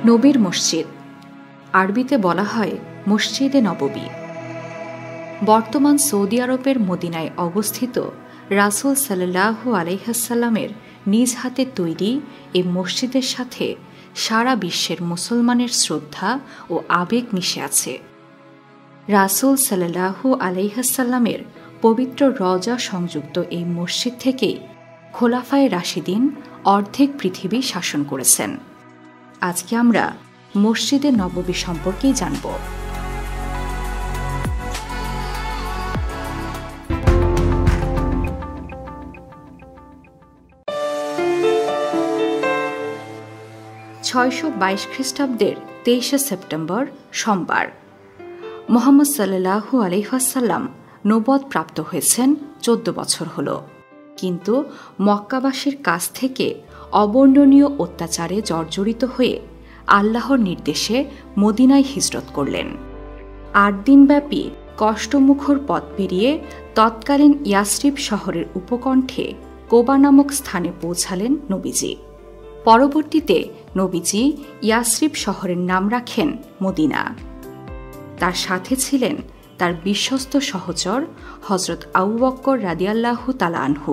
নবীর মসজিদ, আরবিতে বলা হয় মসজিদে নববী। বর্তমান সৌদি আরবের মদিনায় অবস্থিত রাসূল সাল্লাল্লাহু আলাইহি ওয়াসাল্লামের নিজ হাতে তৈরি এই মসজিদের সাথে সারা বিশ্বের মুসলমানের শ্রদ্ধা ও আবেগ মিশে আছে। রাসূল সাল্লাল্লাহু আলাইহি ওয়াসাল্লামের পবিত্র রওজা সংযুক্ত এই মসজিদ থেকেই খোলাফায়ে রাশিদিন অর্ধেক পৃথিবী শাসন করেছেন। আজকে আমরা মসজিদে নববী সম্পর্কেই জানব। খ্রিস্টাব্দের 23 সেপ্টেম্বর সোমবার মুহাম্মদ সাল্লাল্লাহু আলাইহি ওয়াসাল্লাম নবুয়ত প্রাপ্ত হয়েছেন 14 বছর হল, কিন্তু মক্কাবাসীর কাছ থেকে অবর্ণনীয় অত্যাচারে জর্জরিত হয়ে আল্লাহর নির্দেশে মদিনায় হিজরত করলেন। 8 দিনব্যাপী কষ্টমুখর পথ পেরিয়ে তৎকালীন ইয়াসরিব শহরের উপকণ্ঠে কোবা নামক স্থানে পৌঁছালেন নবীজি। পরবর্তীতে নবীজি ইয়াসরিব শহরের নাম রাখেন মদিনা। তার সাথে ছিলেন তার বিশ্বস্ত সহচর হযরত আবু বকর রাদিয়াল্লাহু তাআলা আনহু।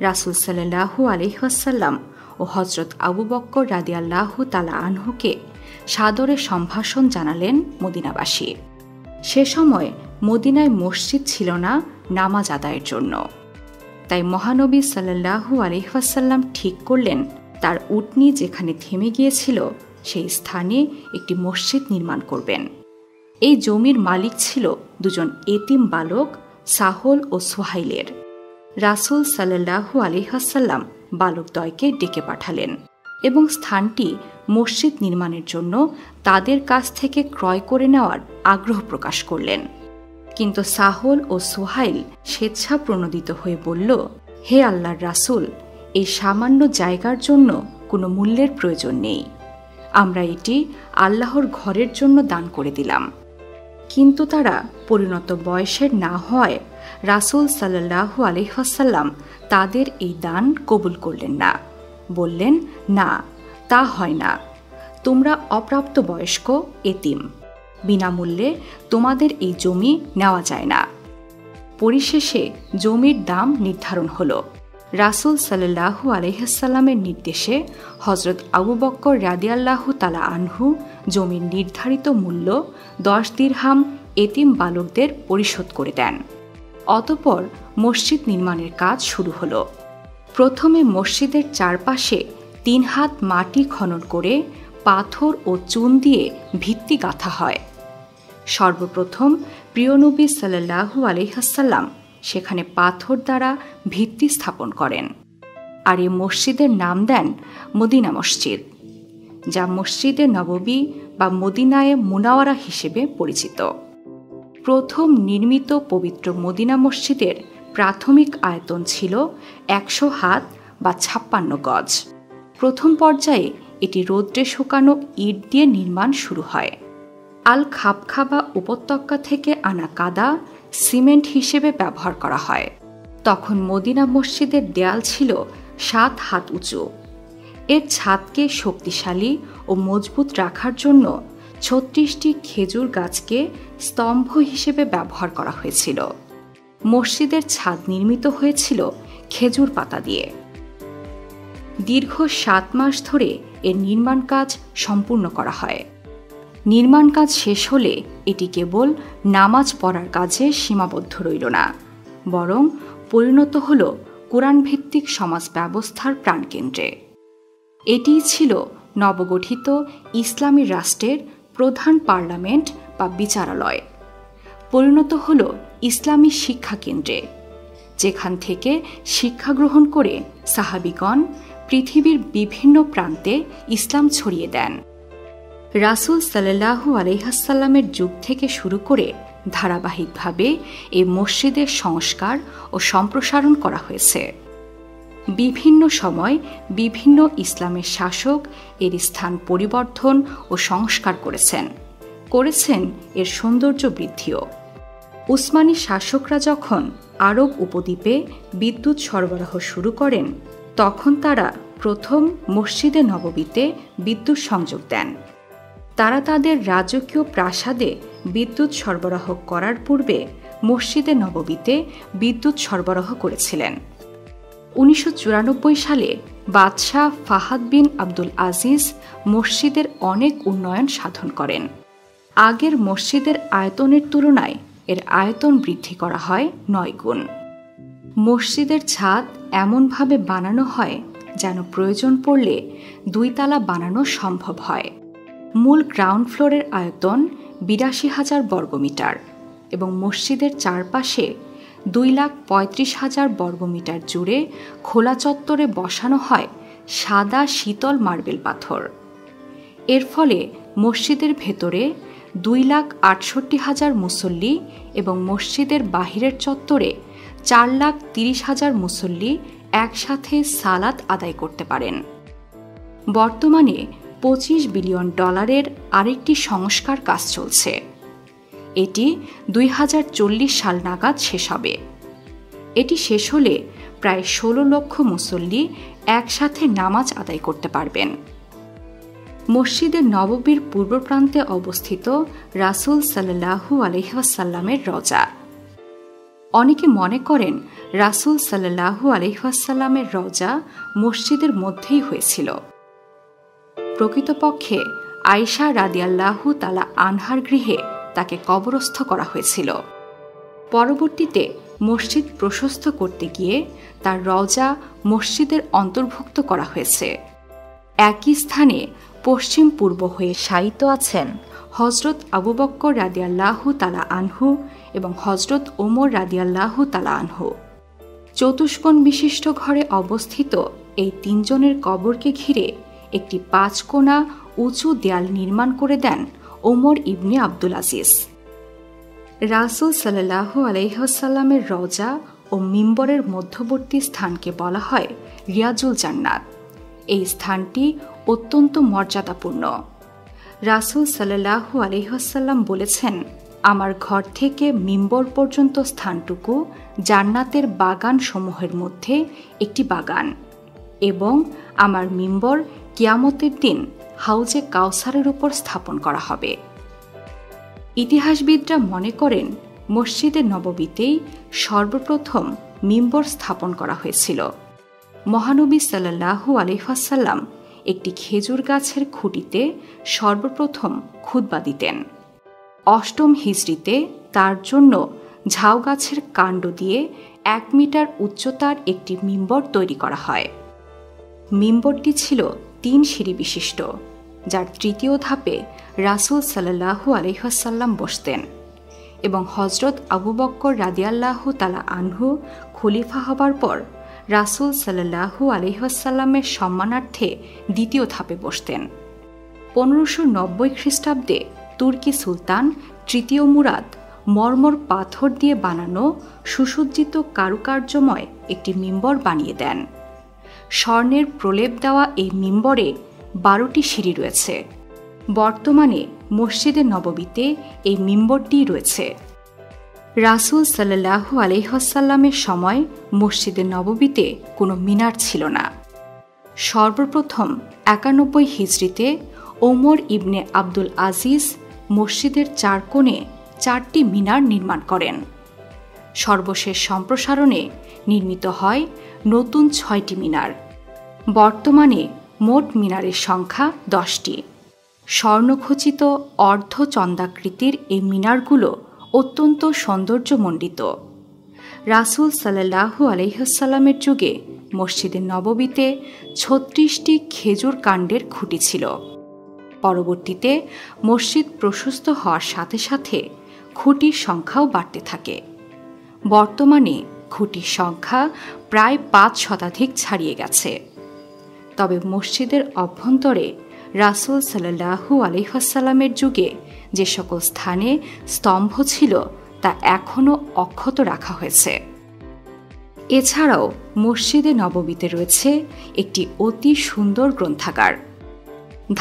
রাসূল সাল্লাল্লাহু আলাইহি ওয়াসাল্লাম ও হযরত আবু বকর রাদিয়াল্লাহু তাআলা আনহুকে সাদরে সম্ভাষণ জানালেন মদিনাবাসী। সে সময় মদিনায় মসজিদ ছিল না নামাজ আদায়ের জন্য, তাই মহানবী সাল্লাল্লাহু আলাইহি ওয়াসাল্লাম ঠিক করলেন তার উটনি যেখানে থেমে গিয়েছিল সেই স্থানে একটি মসজিদ নির্মাণ করবেন। এই জমির মালিক ছিল দুজন এতিম বালক সাহল ও সুহাইলের। রাসূল সাল্লাল্লাহু আলাইহি ওয়াসাল্লাম বালকদ্বয়কে ডেকে পাঠালেন এবং স্থানটি মসজিদ নির্মাণের জন্য তাদের কাছ থেকে ক্রয় করে নেওয়ার আগ্রহ প্রকাশ করলেন। কিন্তু সাহল ও সুহাইল স্বেচ্ছা প্রণোদিত হয়ে বলল, হে আল্লাহর রাসূল, এই সামান্য জায়গার জন্য কোনো মূল্যের প্রয়োজন নেই, আমরা এটি আল্লাহর ঘরের জন্য দান করে দিলাম। কিন্তু তারা পরিণত বয়সের না হওয়ায় রাসূল সাল্লাল্লাহু আলাইহি ওয়াসাল্লাম তাদের এই দান কবুল করলেন না। বললেন, না, তা হয় না, তোমরা অপ্রাপ্ত বয়স্ক এতিম, বিনামূল্যে তোমাদের এই জমি নেওয়া যায় না। পরিশেষে জমির দাম নির্ধারণ হল। রাসূল সাল্লাল্লাহু আলাইহি ওয়াসাল্লামের নির্দেশে হযরত আবু বকর রাদিয়াল্লাহু তাআলা আনহু জমির নির্ধারিত মূল্য 10 দিরহাম এতিম বালকদের পরিশোধ করে দেন। অতঃপর মসজিদ নির্মাণের কাজ শুরু হল। প্রথমে মসজিদের চারপাশে 3 হাত মাটি খনন করে পাথর ও চুন দিয়ে ভিত্তি গাঁথা হয়। সর্বপ্রথম প্রিয় নবী সাল্লাল্লাহু আলাইহি ওয়াসাল্লাম সেখানে পাথর দ্বারা ভিত্তি স্থাপন করেন, আর এই মসজিদের নাম দেন মদিনা মসজিদ, যা মসজিদে নববী বা মদিনায়ে মুনাওয়ারা হিসেবে পরিচিত। প্রথম নির্মিত পবিত্র মদিনা মসজিদের প্রাথমিক আয়তন ছিল 100 হাত বা 56 গজ। প্রথম পর্যায়ে এটি রৌদ্রে শুকানো ইট দিয়ে নির্মাণ শুরু হয়। আল খাবখাবা উপত্যকা থেকে আনা কাদা সিমেন্ট হিসেবে ব্যবহার করা হয়। তখন মদিনা মসজিদের দেয়াল ছিল 7 হাত উঁচু। এর ছাদকে শক্তিশালী ও মজবুত রাখার জন্য 36টি খেজুর গাছকে স্তম্ভ হিসেবে ব্যবহার করা হয়েছিল। মসজিদের ছাদ নির্মিত হয়েছিল খেজুর পাতা দিয়ে। দীর্ঘ 7 মাস ধরে এর নির্মাণ কাজ সম্পূর্ণ করা হয়। নির্মাণ কাজ শেষ হলে এটি কেবল নামাজ পড়ার কাজে সীমাবদ্ধ রইল না, বরং পরিণত হল কোরআনভিত্তিক সমাজ ব্যবস্থার প্রাণকেন্দ্রে। এটিই ছিল নবগঠিত ইসলামী রাষ্ট্রের প্রধান পার্লামেন্ট বা বিচারালয়। পরিণত হল ইসলামী শিক্ষা কেন্দ্রে, যেখান থেকে শিক্ষা গ্রহণ করে সাহাবীগণ পৃথিবীর বিভিন্ন প্রান্তে ইসলাম ছড়িয়ে দেন। রাসূল সাল্লাল্লাহু আলাইহি ওয়াসাল্লামের যুগ থেকে শুরু করে ধারাবাহিকভাবে এই মসজিদের সংস্কার ও সম্প্রসারণ করা হয়েছে। বিভিন্ন সময় বিভিন্ন ইসলামের শাসক এর স্থান পরিবর্তন ও সংস্কার করেছেন এর সৌন্দর্য বৃদ্ধিও। উসমানী শাসকরা যখন আরব উপদ্বীপে বিদ্যুৎ সরবরাহ শুরু করেন, তখন তারা প্রথম মসজিদে নববীতে বিদ্যুৎ সংযোগ দেন। তারা তাদের রাজকীয় প্রাসাদে বিদ্যুৎ সরবরাহ করার পূর্বে মসজিদে নববীতে বিদ্যুৎ সরবরাহ করেছিলেন। 1994 সালে বাদশাহ ফাহাদ বিন আব্দুল আজিজ মসজিদের অনেক উন্নয়ন সাধন করেন। আগের মসজিদের আয়তনের তুলনায় এর আয়তন বৃদ্ধি করা হয় 9 গুণ। মসজিদের ছাদ এমনভাবে বানানো হয় যেন প্রয়োজন পড়লে 2 তালা বানানো সম্ভব হয়। মূল গ্রাউন্ড ফ্লোরের আয়তন 82,000 বর্গমিটার এবং মসজিদের চারপাশে 2,35,000 বর্গমিটার জুড়ে খোলা চত্বরে বসানো হয় সাদা শীতল মার্বেল পাথর। এর ফলে মসজিদের ভেতরে 2,68,000 মুসল্লি এবং মসজিদের বাহিরের চত্বরে 4,30,000 মুসল্লি একসাথে সালাত আদায় করতে পারেন। বর্তমানে $25 বিলিয়ন আরেকটি সংস্কার কাজ চলছে। এটি 2040 সাল নাগাদ শেষ হবে। এটি শেষ হলে প্রায় 16 লক্ষ মুসল্লি একসাথে নামাজ আদায় করতে পারবেন। মসজিদের নববীর পূর্ব প্রান্তে অবস্থিত রাসূল সাল্লাল্লাহু আলাইহি ওয়াসাল্লামের রওজা। অনেকে মনে করেন রাসূল সাল্লাল্লাহু আলাইহি ওয়াসাল্লামের রওজা মসজিদের মধ্যেই হয়েছিল। প্রকৃতপক্ষে আয়েশা রাদিয়াল্লাহু তাআলা আনহার গৃহে তাকে কবরস্থ করা হয়েছিল। পরবর্তীতে মসজিদ প্রশস্ত করতে গিয়ে তার রওজা মসজিদের অন্তর্ভুক্ত করা হয়েছে। একই স্থানে পশ্চিম পূর্ব হয়ে শায়িত আছেন হযরত আবু বকর রাদিয়াল্লাহু তাআলা আনহু এবং হযরত ওমর রাদিয়াল্লাহু তাআলা আনহু। চতুষ্কোণ বিশিষ্ট ঘরে অবস্থিত এই 3 জনের কবরকে ঘিরে একটি 5 কোণা উঁচু দেয়াল নির্মাণ করে দেন ওমর ইবনে আব্দুল আজিজ। রাসূল সাল্লাল্লাহু আলাইহি ওয়াসাল্লামের রওজা ও মিম্বরের মধ্যবর্তী স্থানকে বলা হয় রিয়াজুল জান্নাত। এই স্থানটি অত্যন্ত মর্যাদাপূর্ণ। রাসূল সাল্লাল্লাহু আলাইহি ওয়াসাল্লাম বলেছেন, আমার ঘর থেকে মিম্বর পর্যন্ত স্থানটুকু জান্নাতের বাগান সমূহের মধ্যে একটি বাগান এবং আমার মিম্বর কিয়ামতের দিন হাউজে কাউসারের উপর স্থাপন করা হবে। ইতিহাসবিদরা মনে করেন মসজিদে নববীতেই সর্বপ্রথম মিম্বর স্থাপন করা হয়েছিল। মহানবী সাল্লাল্লাহু আলাইহি ওয়াসাল্লাম একটি খেজুর গাছের খুঁটিতে সর্বপ্রথম খুতবা দিতেন। 8ম হিজরিতে তার জন্য ঝাউ গাছের কাণ্ড দিয়ে 1 মিটার উচ্চতার একটি মিম্বর তৈরি করা হয়। মিম্বরটি ছিল 3 সিঁড়ি বিশিষ্ট, যার 3য় ধাপে রাসূল সাল্লাল্লাহু আলাইহি ওয়াসাল্লাম বসতেন এবং হযরত আবু বকর রাদিয়াল্লাহু তাআলা আনহু খলিফা হবার পর রাসূল সাল্লাল্লাহু আলাইহি ওয়াসাল্লামের সম্মানার্থে 2য় ধাপে বসতেন। 1590 খ্রিস্টাব্দে তুর্কি সুলতান 3য় মুরাদ মরমর পাথর দিয়ে বানানো সুসজ্জিত কারুকার্যময় একটি মিম্বর বানিয়ে দেন। স্বর্ণের প্রলেপ দেওয়া এই মিম্বরে 12টি সিঁড়ি রয়েছে। বর্তমানে মসজিদে নববীতে এই মিম্বরটি রয়েছে। রাসূল সাল্লাল্লাহু আলাইহি ওয়াসাল্লামের সময় মসজিদে নববীতে কোনো মিনার ছিল না। সর্বপ্রথম 91 হিজরিতে ওমর ইবনে আব্দুল আজিজ মসজিদের 4 কোণে 4টি মিনার নির্মাণ করেন। সর্বশেষ সম্প্রসারণে নির্মিত হয় নতুন 6টি মিনার। বর্তমানে মোট মিনারের সংখ্যা 10টি। স্বর্ণখচিত অর্ধচন্দ্রাকৃতির এই মিনারগুলো অত্যন্ত সৌন্দর্যমণ্ডিত। রাসূল সাল্লাল্লাহু আলাইহি ওয়াসাল্লামের যুগে মসজিদে নববীতে 36টি খেজুর কাণ্ডের খুঁটি ছিল। পরবর্তীতে মসজিদ প্রশস্ত হওয়ার সাথে সাথে খুঁটির সংখ্যাও বাড়তে থাকে। বর্তমানে খুঁটির সংখ্যা প্রায় 5 শতাধিক ছাড়িয়ে গেছে। তবে মসজিদের অভ্যন্তরে রাসূল সাল্লাল্লাহু আলাইহি ওয়াসাল্লামের যুগে যে সকল স্থানে স্তম্ভ ছিল তা এখনও অক্ষত রাখা হয়েছে। এছাড়াও মসজিদে নববীতে রয়েছে একটি অতি সুন্দর গ্রন্থাগার।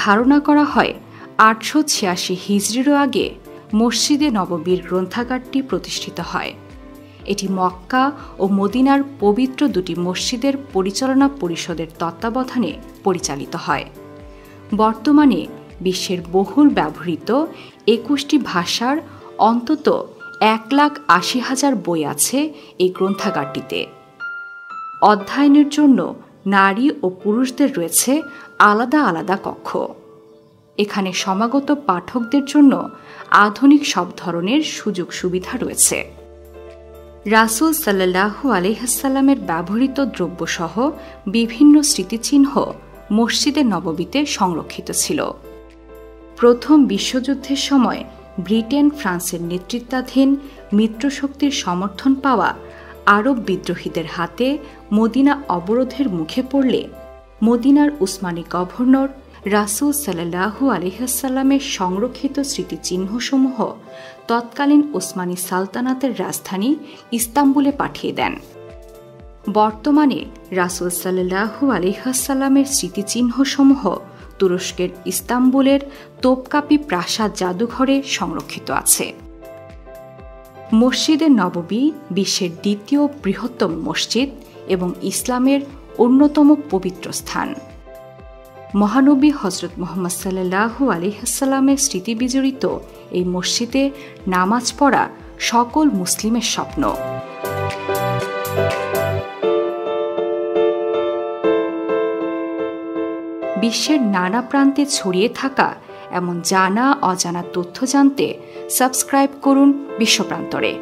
ধারণা করা হয় 886 হিজরিরও আগে মসজিদে নববীর গ্রন্থাগারটি প্রতিষ্ঠিত হয়। এটি মক্কা ও মদিনার পবিত্র 2টি মসজিদের পরিচালনা পরিষদের তত্ত্বাবধানে পরিচালিত হয়। বর্তমানে বিশ্বের বহুল ব্যবহৃত ২১টি ভাষার অন্তত ১,৮০,০০০ বই আছে এই গ্রন্থাগারটিতে। অধ্যয়নের জন্য নারী ও পুরুষদের রয়েছে আলাদা আলাদা কক্ষ। এখানে সমাগত পাঠকদের জন্য আধুনিক সব ধরনের সুযোগ সুবিধা রয়েছে। রাসূল সাল্লাল্লাহু আলাইহি ওয়াসাল্লামের ব্যবহৃত দ্রব্যসহ বিভিন্ন স্মৃতিচিহ্ন মসজিদে নববীতে সংরক্ষিত ছিল। প্রথম বিশ্বযুদ্ধের সময় ব্রিটেন ফ্রান্সের নেতৃত্বাধীন মিত্রশক্তির সমর্থন পাওয়া আরব বিদ্রোহীদের হাতে মদিনা অবরোধের মুখে পড়লে মদিনার উসমানী গভর্নর রাসূল সাল্লাল্লাহু আলাইহি ওয়াসাল্লামের সংরক্ষিত স্মৃতিচিহ্নসমূহ তৎকালীন উসমানী সালতানাতের রাজধানী ইস্তাম্বুলে পাঠিয়ে দেন। বর্তমানে রাসূল সাল্লাল্লাহু আলাইহি ওয়াসাল্লামের স্মৃতিচিহ্নসমূহ তুরস্কের ইস্তাম্বুলের তোপকাপি প্রাসাদ জাদুঘরে সংরক্ষিত আছে। মসজিদে নববী বিশ্বের দ্বিতীয় বৃহত্তম মসজিদ এবং ইসলামের অন্যতম পবিত্র স্থান। মহানবী হযরত মুহাম্মদ সাল্লাল্লাহু আলাইহি ওয়াসাল্লামের স্মৃতিবিজড়িত এই মসজিদে নামাজ পড়া সকল মুসলিমের স্বপ্ন। বিশ্বের নানা প্রান্তে ছড়িয়ে থাকা এমন জানা অজানা তথ্য জানতে সাবস্ক্রাইব করুন বিশ্বপ্রান্তরে।